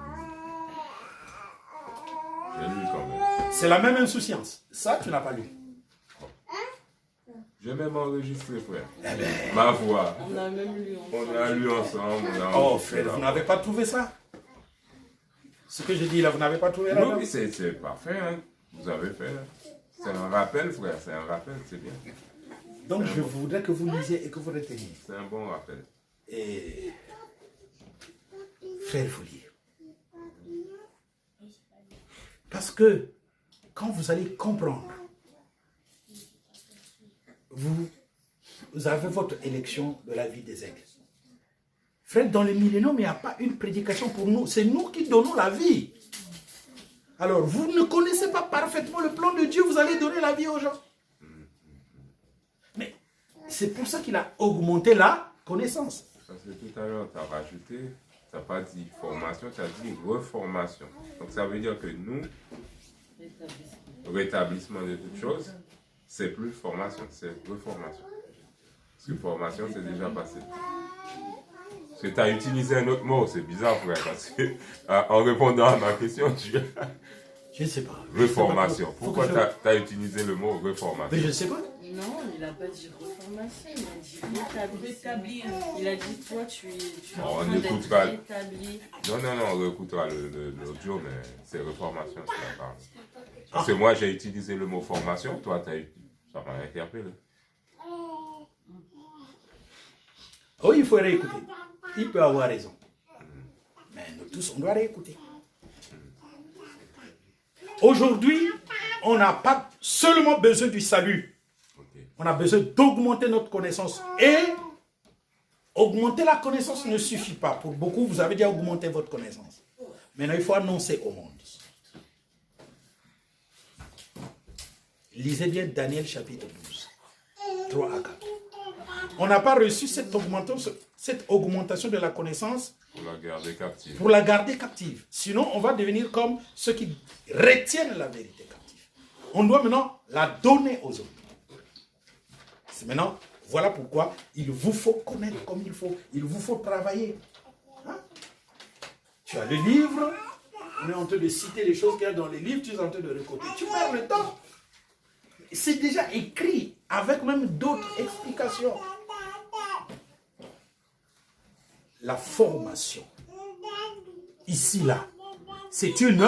quand même. C'est la même insouciance. Ça, tu n'as pas lu. J'ai même enregistré, frère. Ma voix. On a même lu ensemble. On a lu ensemble. Oh, frère, vous n'avez pas trouvé ça? Ce que je dis là, vous n'avez pas trouvé là? Non, mais c'est parfait. Hein. Vous avez fait. Hein. C'est un rappel, frère. C'est un rappel, c'est bien. Donc, je voudrais que vous lisiez et que vous reteniez. C'est un bon rappel. Et frère, il faut lire. Parce que quand vous allez comprendre, vous avez votre élection de la vie des aigles. Frère, dans le millénium, il n'y a pas une prédication pour nous. C'est nous qui donnons la vie. Alors, vous ne connaissez pas parfaitement le plan de Dieu, vous allez donner la vie aux gens. Mais c'est pour ça qu'il a augmenté la connaissance. Parce que tout à l'heure, tu as rajouté, tu n'as pas dit formation, tu as dit reformation. Donc ça veut dire que nous, rétablissement de toutes choses, c'est plus formation, c'est reformation. Parce que formation, c'est déjà passé. Parce que tu as utilisé un autre mot, c'est bizarre, frère, parce que en répondant à ma question, tu Je ne sais pas. Reformation. Pourquoi tu as utilisé le mot reformation? Mais je ne sais pas. Non, il n'a pas dit reformation, il a dit rétablir. Il a dit, toi, tu es en train d'être rétabli. Non, on réécoutera l'audio, mais c'est reformation, c'est la parole. Parce que moi, j'ai utilisé le mot formation, toi, ça m'a interpellé. Oui, il faut réécouter. Il peut avoir raison. Mais nous tous, on doit réécouter. Aujourd'hui, on n'a pas seulement besoin du salut. On a besoin d'augmenter notre connaissance. Et augmenter la connaissance ne suffit pas. Pour beaucoup, vous avez déjà augmenté votre connaissance. Maintenant, il faut annoncer au monde. Lisez bien Daniel chapitre 12, 3 à 4. On n'a pas reçu cette augmentation de la connaissance pour la garder captive. Pour la garder captive. Sinon, on va devenir comme ceux qui retiennent la vérité captive. On doit maintenant la donner aux autres. Maintenant, voilà pourquoi il vous faut connaître comme il faut. Il vous faut travailler. Hein? Tu as le livre, on est en train de citer les choses qu'il y a dans les livres, tu es en train de recopier. Tu perds le temps. C'est déjà écrit avec même d'autres explications. La formation, ici, là, c'est une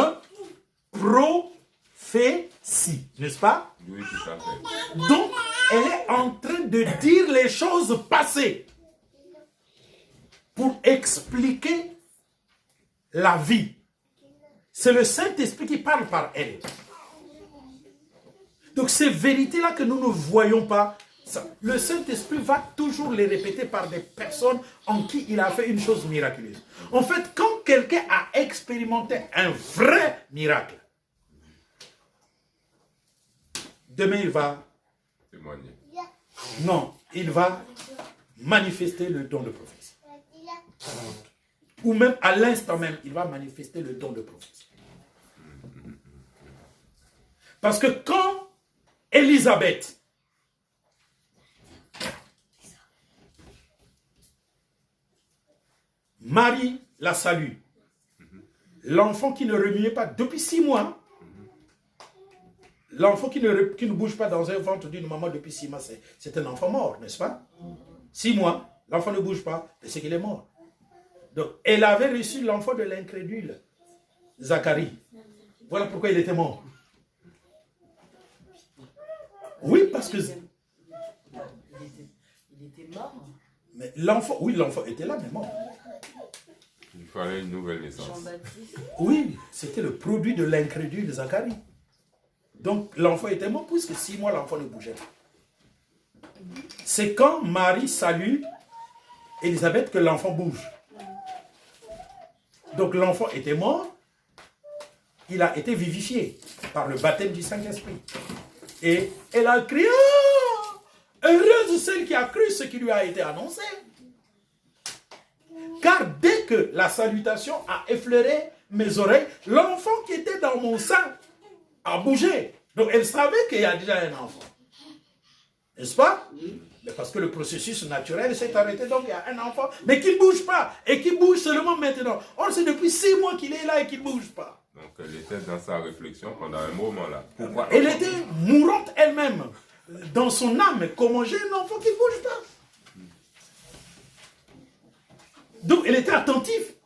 prophétie, n'est-ce pas? Oui, tout à fait. Donc, elle est en train de dire les choses passées pour expliquer la vie. C'est le Saint-Esprit qui parle par elle. Donc ces vérités-là que nous ne voyons pas, le Saint-Esprit va toujours les répéter par des personnes en qui il a fait une chose miraculeuse. En fait, quand quelqu'un a expérimenté un vrai miracle, demain il va témoigner. Non, il va manifester le don de prophétie. Ou même à l'instant même, il va manifester le don de prophétie. Parce que quand Élisabeth Marie la salue, l'enfant qui ne remuait pas depuis 6 mois, l'enfant qui ne bouge pas dans un ventre d'une maman depuis 6 mois, c'est un enfant mort, n'est-ce pas? 6 mois, l'enfant ne bouge pas, c'est qu'il est mort. Donc, elle avait reçu l'enfant de l'incrédule, Zacharie. Voilà pourquoi il était mort. Oui, parce que... Il était mort. Mais l'enfant, oui, l'enfant était là, mais mort. Il fallait une nouvelle naissance. Jean-Baptiste. Oui, c'était le produit de l'incrédule Zacharie. Donc, l'enfant était mort, puisque 6 mois, l'enfant ne bougeait pas. C'est quand Marie salue Élisabeth que l'enfant bouge. Donc, l'enfant était mort, il a été vivifié par le baptême du Saint-Esprit. Et elle a crié, oh, heureuse celle qui a cru ce qui lui a été annoncé. Car dès que la salutation a effleuré mes oreilles, l'enfant qui était dans mon sein a bougé. Donc elle savait qu'il y a déjà un enfant. N'est-ce pas? Mais parce que le processus naturel s'est arrêté, donc il y a un enfant, mais qui ne bouge pas, et qui bouge seulement maintenant. Or, c'est depuis 6 mois qu'il est là et qu'il ne bouge pas. Donc elle était dans sa réflexion pendant un moment là. Pourquoi? Elle était mourante elle-même, dans son âme. Comment j'ai un enfant qui ne bouge pas? Donc elle était attentive.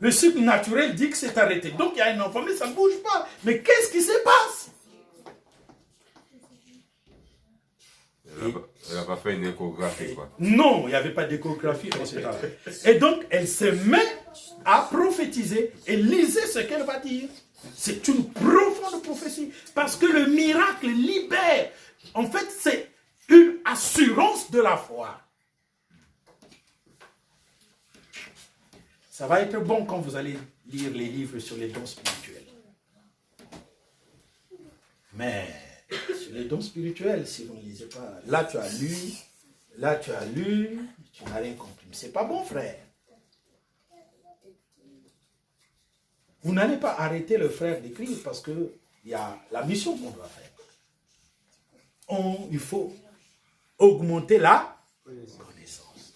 Le cycle naturel dit que c'est arrêté. Donc il y a un enfant, mais ça ne bouge pas. Mais qu'est-ce qui se passe? Elle n'a pas fait une échographie, quoi. Non, il n'y avait pas d'échographie, etc. Et donc, elle se met à prophétiser et lisez ce qu'elle va dire. C'est une profonde prophétie. Parce que le miracle libère. En fait, c'est une assurance de la foi. Ça va être bon quand vous allez lire les livres sur les dons spirituels. Mais sur les dons spirituels, si vous ne lisez pas, là tu as lu, tu n'as rien compris. Mais c'est pas bon, frère. Vous n'allez pas arrêter le frère d'écrire parce qu'il y a la mission qu'on doit faire. Il faut augmenter la connaissance.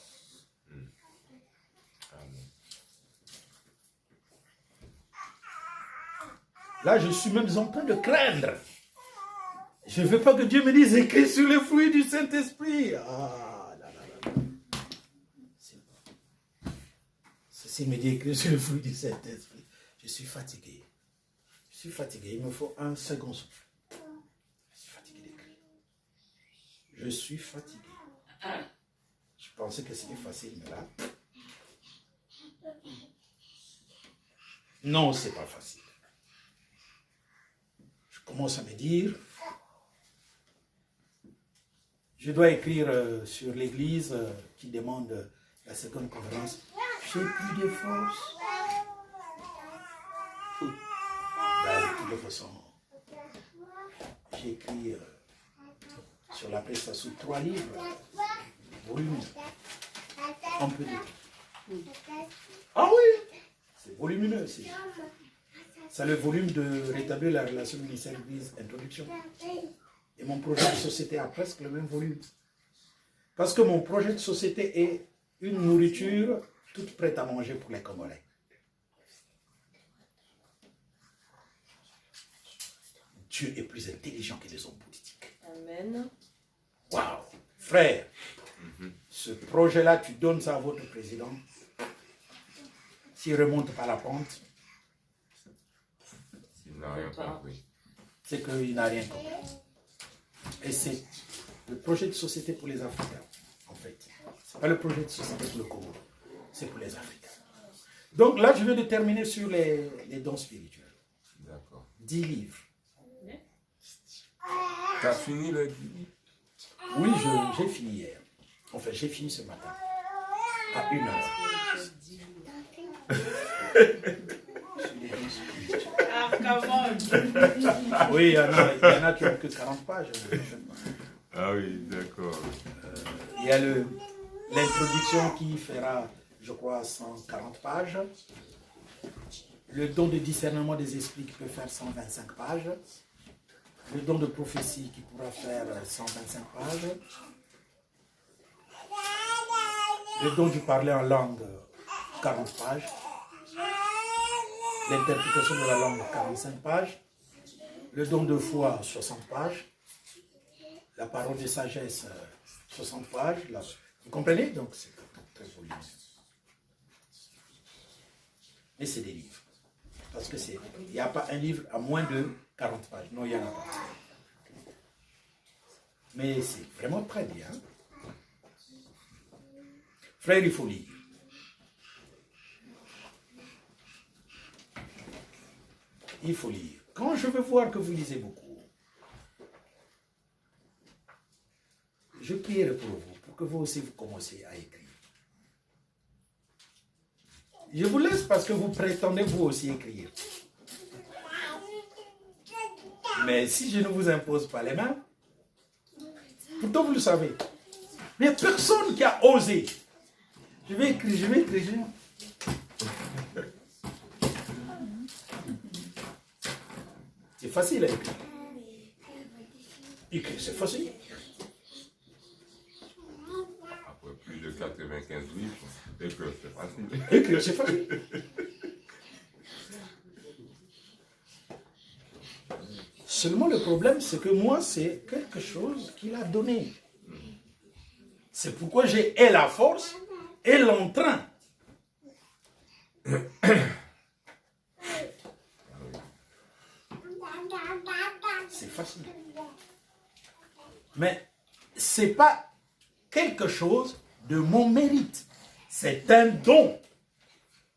Là, je suis même en train de craindre. Je ne veux pas que Dieu me dise écris sur les fruits du Saint-Esprit. Ah, là, là, là. Ceci me dit écris sur les fruits du Saint-Esprit. Je suis fatigué. Je suis fatigué. Il me faut un second souffle. Je suis fatigué d'écrire. Je suis fatigué. Je pensais que c'était facile, mais là... Non, c'est pas facile. Je commence à me dire... Je dois écrire sur l'église qui demande la seconde conférence. J'ai plus de force. De toute façon, j'ai écrit sur la prestation 3 livres, volumineux. On peut dire. Ah oui, c'est volumineux. C'est le volume de rétablir la relation ministère-église, introduction. Et mon projet de société a presque le même volume. Parce que mon projet de société est une nourriture toute prête à manger pour les Congolais. Dieu est plus intelligent que les hommes politiques. Amen. Waouh! Frère, ce projet-là, tu donnes ça à votre président. S'il ne remonte pas la pente, Il n'a rien compris. c'est qu'il n'a rien compris. Et c'est le projet de société pour les Africains, en fait. Ce n'est pas le projet de société pour le Congo, c'est pour les Africains. Donc là, je vais terminer sur les dons spirituels. D'accord. 10 livres. T'as fini le... Oui, j'ai fini hier. Enfin, j'ai fini ce matin. À 1h. Oui, il y en a qui n'ont que 40 pages. Ah oui, d'accord. Il y a l'introduction qui fera, je crois, 140 pages. Le don de discernement des esprits qui peut faire 125 pages. Le don de prophétie qui pourra faire 125 pages. Le don du parler en langue, 40 pages. L'interprétation de la langue, 45 pages. Le don de foi, 60 pages. La parole de sagesse, 60 pages. Vous comprenez? Donc c'est très volumineux. Mais c'est des livres. Parce que il n'y a pas un livre à moins de 40 pages. Non, il n'y en a pas. Mais c'est vraiment très bien. Frère, il faut lire. Il faut lire. Quand je veux voir que vous lisez beaucoup, je prierai pour vous, pour que vous aussi vous commenciez à écrire. Je vous laisse parce que vous prétendez vous aussi écrire. Mais si je ne vous impose pas les mains, pourtant vous le savez. Mais il n'y a personne qui a osé. Je vais écrire. C'est facile à écrire. Écrire, c'est facile. Après plus de 95 livres, écrire, c'est facile. Écrire, c'est facile. Seulement le problème, c'est que moi, c'est quelque chose qu'il a donné. C'est pourquoi j'ai la force et l'entrain. C'est facile. Mais ce n'est pas quelque chose de mon mérite. C'est un don.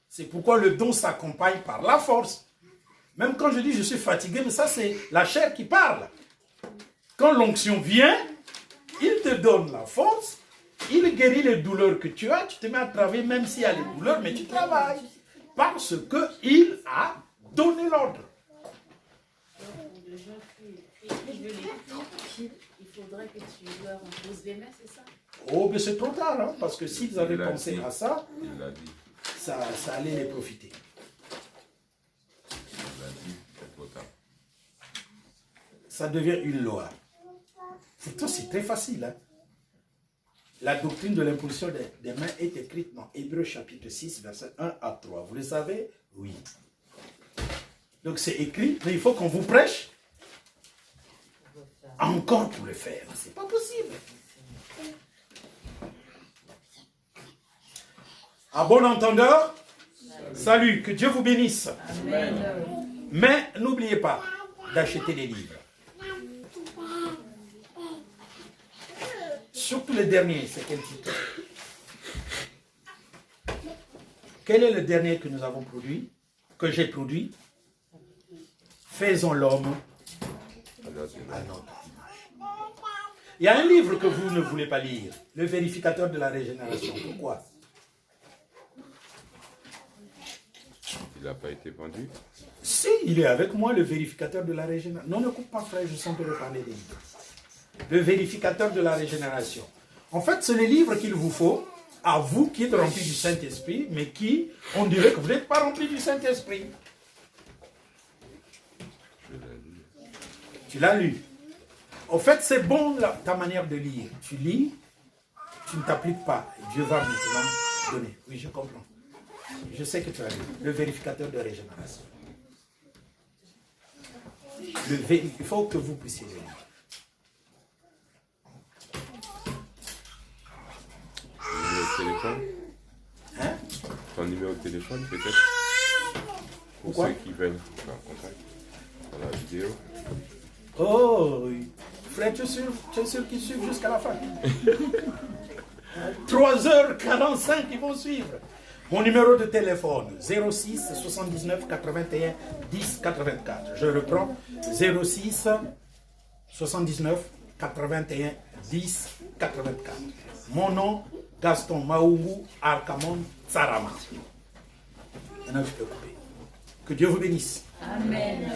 C'est pourquoi le don s'accompagne par la force. Même quand je dis je suis fatigué, mais ça c'est la chair qui parle. Quand l'onction vient, il te donne la force, il guérit les douleurs que tu as, tu te mets à travailler même s'il y a les douleurs, mais tu travailles. Parce qu'il a donné l'ordre. Pour les gens qui écrivent les livres, il faudrait que tu leur imposes les mains, c'est ça? Oh, mais c'est trop tard, hein, parce que s'ils avaient pensé à ça, Il l'a dit. ça allait les profiter. Il l'a dit, c'est trop tard. Ça devient une loi. Pourtant, c'est très facile. Hein. La doctrine de l'imposition des mains est écrite dans Hébreux chapitre 6, versets 1 à 3. Vous le savez? Oui. Donc c'est écrit, mais il faut qu'on vous prêche encore pour le faire. C'est pas possible. À bon entendeur, salut, que Dieu vous bénisse. Amen. Mais n'oubliez pas d'acheter les livres. Surtout le dernier, c'est quel titre? Quel est le dernier que nous avons produit, que j'ai produit? Faisons l'homme à notre image. Il y a un livre que vous ne voulez pas lire, le vérificateur de la régénération. Pourquoi? Il n'a pas été vendu? Si, il est avec moi, le vérificateur de la régénération. Non, ne coupe pas, frère, je sens te parler des livres. Le vérificateur de la régénération. En fait, c'est les livres qu'il vous faut, à vous qui êtes remplis du Saint-Esprit, mais qui, on dirait que vous n'êtes pas remplis du Saint-Esprit. Tu l'as lu. En fait, c'est bon ta manière de lire. Tu lis, tu ne t'appliques pas. Dieu va maintenant donner. Oui, je comprends. Je sais que tu as lu. Le vérificateur de régénération. Il faut que vous puissiez le lire. Téléphone? Hein? Ton numéro de téléphone peut-être? Pour Pourquoi? ceux qui veulent faire contact dans la vidéo. Oh, oui. Frère, tu es sûr qu'ils suivent jusqu'à la fin? 3h45, ils vont suivre. Mon numéro de téléphone, 06 79 81 10 84. Je reprends, 06 79 81 10 84. Mon nom, Gaston Maoumou Arkamon Sarama. Maintenant, je peux couper. Que Dieu vous bénisse. Amen.